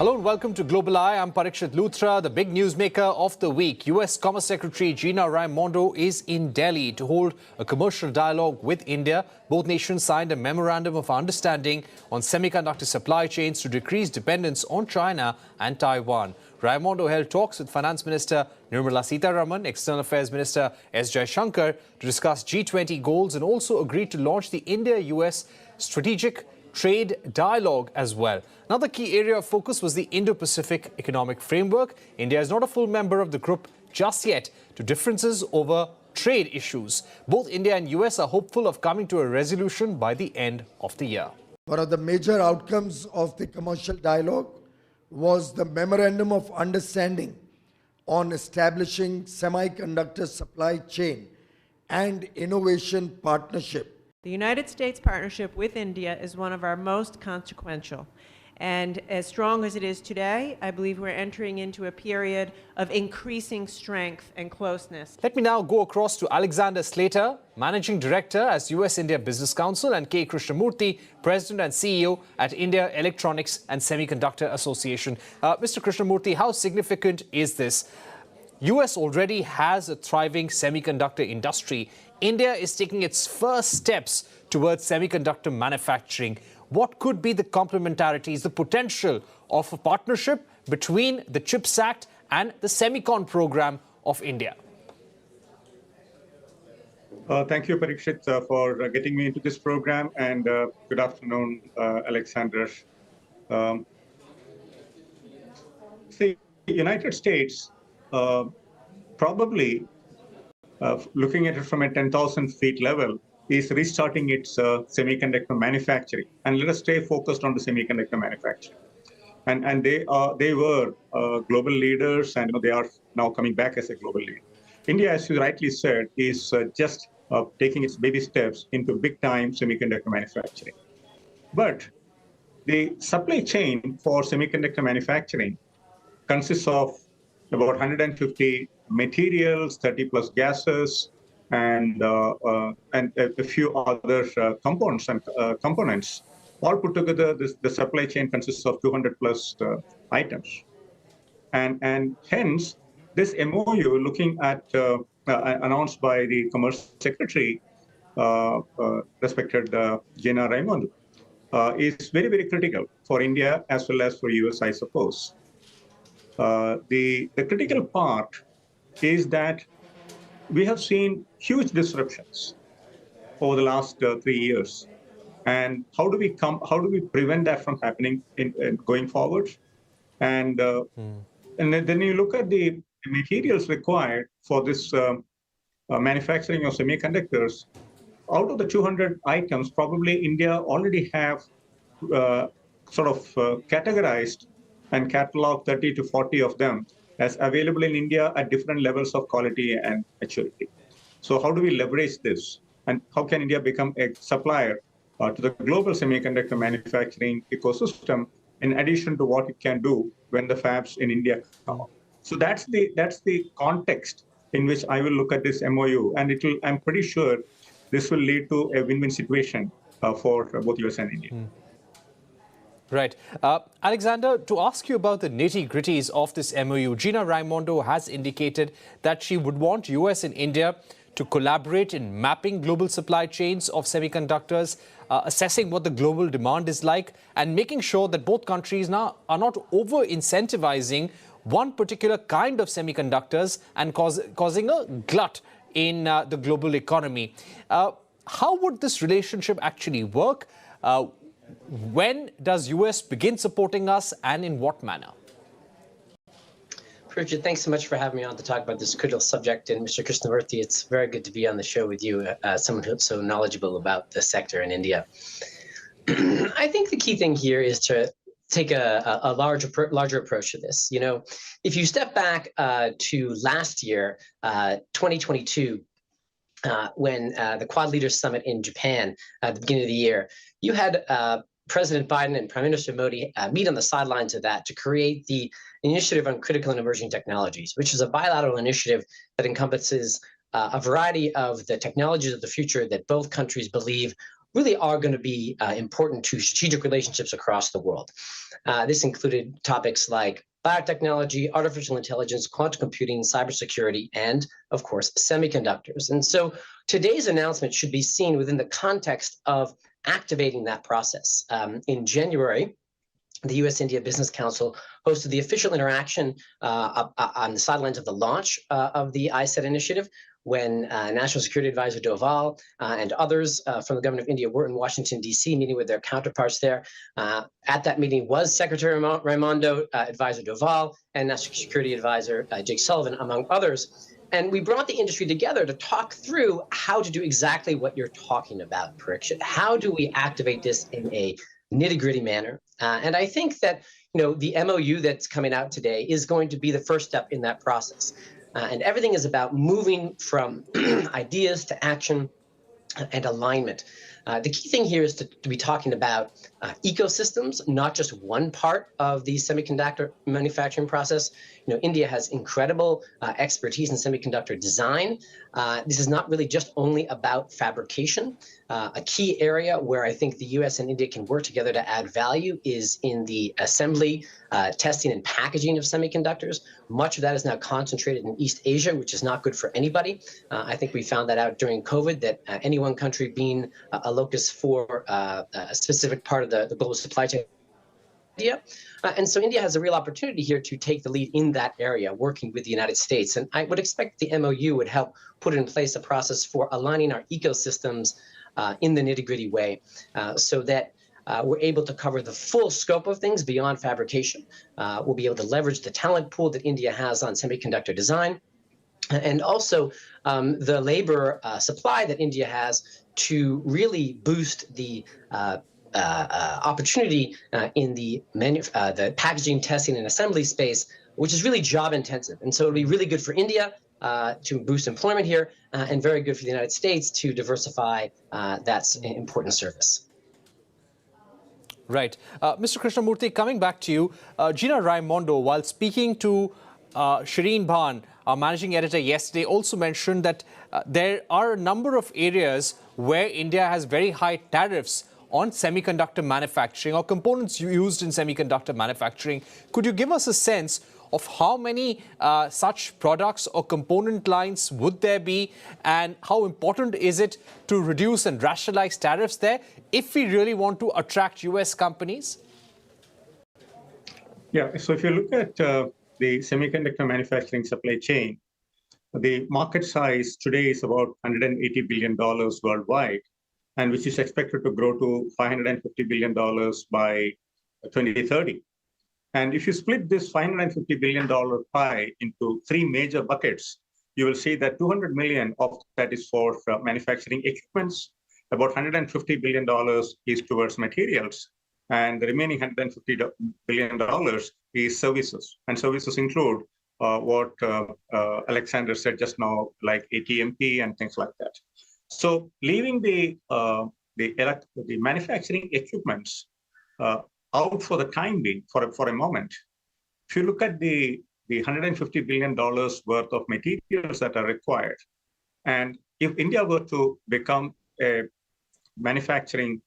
Hello and welcome to Global Eye. I'm Parikshit Luthra. The big newsmaker of the week, U.S. Commerce Secretary Gina Raimondo is in Delhi to hold a commercial dialogue with India. Both nations signed a memorandum of understanding on semiconductor supply chains to decrease dependence on China and Taiwan. Raimondo held talks with Finance Minister Nirmala Sitharaman, External Affairs Minister S. Jaishankar to discuss G20 goals and also agreed to launch the India-US Strategic Trade Dialogue as well. Another key area of focus was the Indo-Pacific Economic Framework. India is not a full member of the group just yet due to differences over trade issues. Both India and US are hopeful of coming to a resolution by the end of the year. One of the major outcomes of the commercial dialogue was the Memorandum of Understanding on establishing semiconductor supply chain and innovation partnership. The United States partnership with India is one of our most consequential. And as strong as it is today, I believe we're entering into a period of increasing strength and closeness. Let me now go across to Alexander Slater, Managing Director at US-India Business Council, and K Krishna Moorthy, President and CEO at India Electronics and Semiconductor Association. Mr. Krishnamurthy, how significant is this? US already has a thriving semiconductor industry. India is taking its first steps towards semiconductor manufacturing. What could be the complementarities, the potential of a partnership between the CHIPS Act and the Semicon program of India? Thank you, Parikshit, for getting me into this program, and good afternoon, Alexander. The United States probably, looking at it from a 10,000 feet level, is restarting its semiconductor manufacturing. And let us stay focused on the semiconductor manufacturing. And they were global leaders, and they are now coming back as a global leader. India, as you rightly said, is just taking its baby steps into big-time semiconductor manufacturing. But the supply chain for semiconductor manufacturing consists of about 150 materials, 30 plus gases, and a few other components. All put together, the supply chain consists of 200 plus items. And hence, this MOU, looking at announced by the Commerce Secretary, respected Gina Raimondo, is very, very critical for India as well as for US, I suppose. The critical part is that we have seen huge disruptions over the last 3 years, and how do we prevent that from happening in going forward? And then you look at the materials required for this manufacturing of semiconductors. Out of the 200 items, probably India already have categorized and cataloged 30 to 40 of them as available in India at different levels of quality and maturity. So how do we leverage this? And how can India become a supplier to the global semiconductor manufacturing ecosystem, in addition to what it can do when the fabs in India come up? So that's the context in which I will look at this MOU. And I'm pretty sure this will lead to a win-win situation for both US and India. Right. Alexander, to ask you about the nitty-gritties of this MOU, Gina Raimondo has indicated that she would want US and India to collaborate in mapping global supply chains of semiconductors, assessing what the global demand is like, and making sure that both countries now are not over-incentivizing one particular kind of semiconductors and causing a glut in the global economy. How would this relationship actually work? When does US begin supporting us, and in what manner? Parikshit, thanks so much for having me on to talk about this critical subject. And Mr. Krishnamurthy, it's very good to be on the show with you, someone who's so knowledgeable about the sector in India. I think the key thing here is to take a larger approach to this. You know, if you step back to last year, 2022, when the Quad Leaders Summit in Japan at the beginning of the year, you had President Biden and Prime Minister Modi meet on the sidelines of that to create the Initiative on Critical and Emerging Technologies, which is a bilateral initiative that encompasses a variety of the technologies of the future that both countries believe really are going to be important to strategic relationships across the world. This included topics like biotechnology, artificial intelligence, quantum computing, cybersecurity, and of course, semiconductors. And so today's announcement should be seen within the context of activating that process. In January, the U.S.-India Business Council hosted the official interaction on the sidelines of the launch of the ISET initiative, when National Security Advisor Doval and others from the government of India were in Washington, D.C., meeting with their counterparts there. At that meeting was Secretary Raimondo, Advisor Doval, and National Security Advisor Jake Sullivan, among others. And we brought the industry together to talk through how to do exactly what you're talking about, Parikshit. How do we activate this in a nitty-gritty manner? And I think that the MOU that's coming out today is going to be the first step in that process. And everything is about moving from ideas to action and alignment. The key thing here is to be talking about ecosystems, not just one part of the semiconductor manufacturing process. India has incredible expertise in semiconductor design. This is not really just only about fabrication. A key area where I think the US and India can work together to add value is in the assembly, testing, and packaging of semiconductors. Much of that is now concentrated in East Asia, which is not good for anybody. I think we found that out during COVID, that any one country being a locus for a specific part of the global supply chain. India. And so India has a real opportunity here to take the lead in that area, working with the United States. And I would expect the MOU would help put in place a process for aligning our ecosystems in the nitty-gritty way, so that we're able to cover the full scope of things beyond fabrication. We'll be able to leverage the talent pool that India has on semiconductor design, and also the labor supply that India has to really boost the opportunity in the packaging, testing, and assembly space, which is really job intensive. And so it'll be really good for India to boost employment here, and very good for the United States to diversify that important service. Right. Mr. Krishna Moorthy, coming back to you, Gina Raimondo, while speaking to Shireen Bhan, our managing editor, yesterday, also mentioned that there are a number of areas where India has very high tariffs on semiconductor manufacturing or components used in semiconductor manufacturing. Could you give us a sense of how many such products or component lines would there be, and how important is it to reduce and rationalize tariffs there if we really want to attract US companies? Yeah, so if you look at the semiconductor manufacturing supply chain, the market size today is about $180 billion worldwide, and which is expected to grow to $550 billion by 2030. And if you split this $550 billion pie into three major buckets, you will see that $200 million of that is for manufacturing equipments, about $150 billion is towards materials, and the remaining $150 billion is services. And services include what Alexander said just now, like ATMP and things like that. So leaving the manufacturing equipments out for the time being, for a moment, if you look at the $150 billion worth of materials that are required, and if India were to become a manufacturing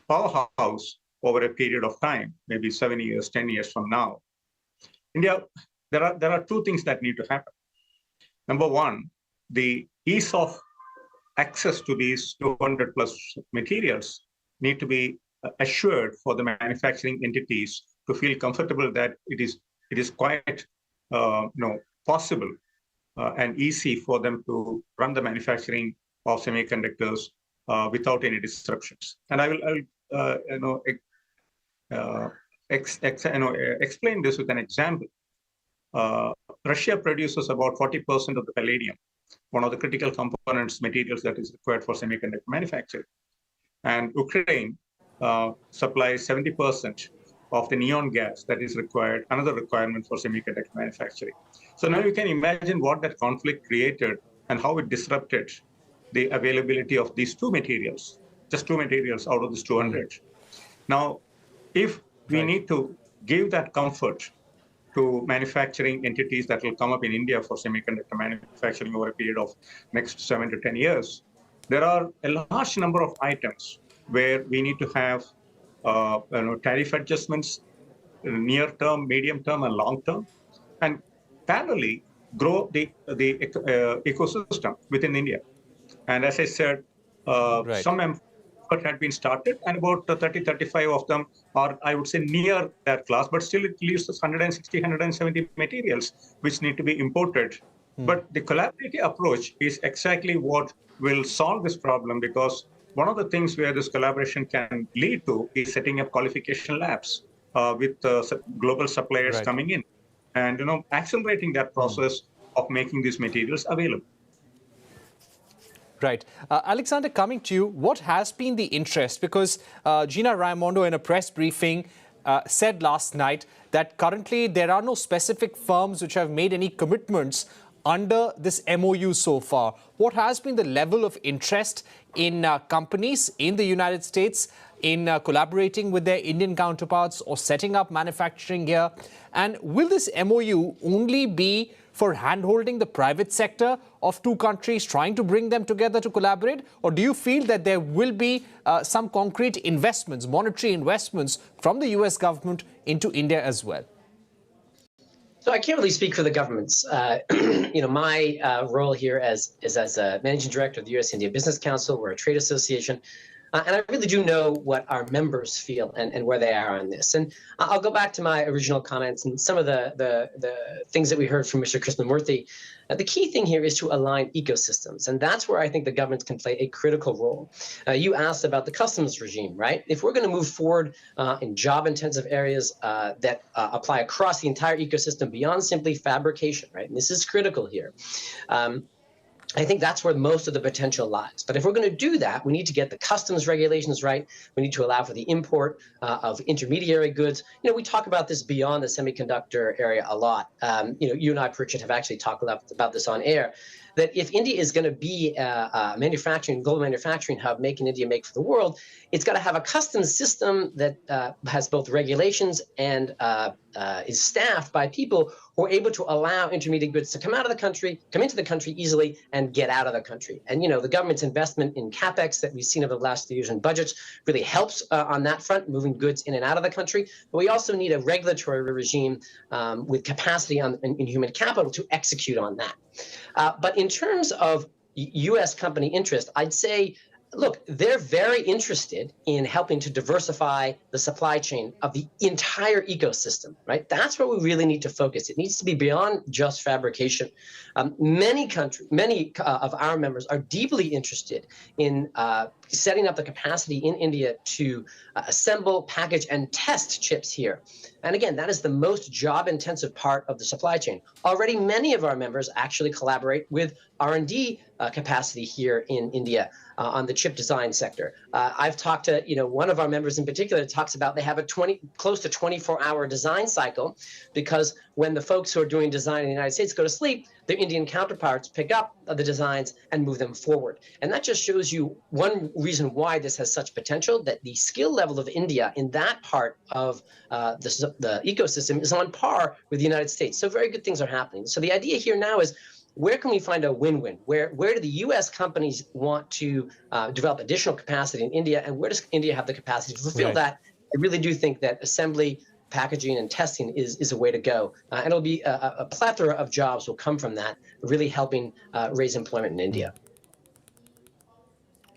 powerhouse over a period of time, maybe 7 years, 10 years from now, India, there are two things that need to happen. Number one, the ease of access to these 200 plus materials need to be assured for the manufacturing entities to feel comfortable that it is quite possible and easy for them to run the manufacturing of semiconductors without any disruptions. And I will explain this with an example. Russia produces about 40% of the palladium, one of the critical components, materials that is required for semiconductor manufacturing. And Ukraine supplies 70% of the neon gas that is required, another requirement for semiconductor manufacturing. So now you can imagine what that conflict created and how it disrupted the availability of these two materials, just two materials out of this 200. Now, if we need to give that comfort to manufacturing entities that will come up in India for semiconductor manufacturing over a period of next 7 to 10 years, there are a large number of items where we need to have tariff adjustments, near term, medium term, and long term, and parallelly grow the ecosystem within India. And as I said, Right. some effort had been started, and about 30, 35 of them are, I would say, near that class, but still it leaves us 160, 170 materials which need to be imported. But the collaborative approach is exactly what will solve this problem, because one of the things where this collaboration can lead to is setting up qualification labs with global suppliers Right. coming in, and accelerating that process of making these materials available. Right. Alexander, coming to you, what has been the interest? Because Gina Raimondo, in a press briefing, said last night that currently there are no specific firms which have made any commitments under this MOU so far. What has been the level of interest in companies in the United States in collaborating with their Indian counterparts or setting up manufacturing here? And will this MOU only be for handholding the private sector of two countries, trying to bring them together to collaborate? Or do you feel that there will be some concrete investments, monetary investments from the US government into India as well? So I can't really speak for the governments. My role here is as a managing director of the U.S.-India Business Council. We're a trade association. And I really do know what our members feel and where they are on this. And I'll go back to my original comments and some of the things that we heard from Mr. Krishna Moorthy. The key thing here is to align ecosystems, and that's where I think the governments can play a critical role. You asked about the customs regime, right? If we're going to move forward in job-intensive areas that apply across the entire ecosystem beyond simply fabrication, right? And this is critical here. I think that's where most of the potential lies. But if we're going to do that, we need to get the customs regulations right. We need to allow for the import of intermediary goods. We talk about this beyond the semiconductor area a lot. You and I, Parikshit, have actually talked about this on air, that if India is going to be a global manufacturing hub, make in India, make for the world, it's got to have a customs system that has both regulations and is staffed by people who are able to allow intermediate goods to come into the country easily and get out of the country. And, the government's investment in CapEx that we've seen over the last 3 years in budgets really helps on that front, moving goods in and out of the country. But we also need a regulatory regime with capacity in human capital to execute on that. But in terms of U.S. company interest, I'd say, look, they're very interested in helping to diversify the supply chain of the entire ecosystem, right? That's where we really need to focus. It needs to be beyond just fabrication. Many of our members are deeply interested in setting up the capacity in India to assemble, package, and test chips here. And again, that is the most job-intensive part of the supply chain. Already, many of our members actually collaborate with R&D capacity here in India on the chip design sector. I've talked to, one of our members in particular talks about they have a close to 24-hour design cycle, because when the folks who are doing design in the United States go to sleep, their Indian counterparts pick up the designs and move them forward. And that just shows you one reason why this has such potential, that the skill level of India in that part of the ecosystem is on par with the United States. So very good things are happening. So the idea here now is, where can we find a win-win? Where do the U.S. companies want to develop additional capacity in India, and where does India have the capacity to fulfill that? I really do think that assembly, packaging, and testing is a way to go. And it'll be a plethora of jobs will come from that, really helping raise employment in India.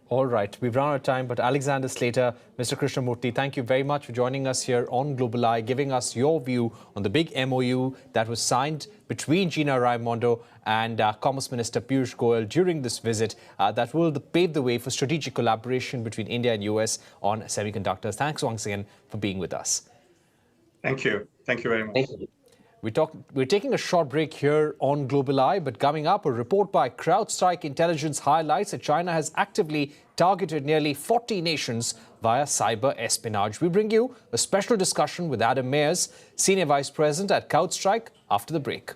All right, we've run out of time, but Alexander, Slater, Mr. Krishna Moorthy, thank you very much for joining us here on Global Eye, giving us your view on the big MOU that was signed between Gina Raimondo and Commerce Minister Piyush Goyal during this visit that will pave the way for strategic collaboration between India and US on semiconductors. Thanks once again for being with us. Thank you. Thank you very much. Thank you. We're taking a short break here on Global Eye, but coming up, a report by CrowdStrike Intelligence highlights that China has actively targeted nearly 40 nations via cyber espionage. We bring you a special discussion with Adam Mayers, Senior Vice President at CrowdStrike, after the break.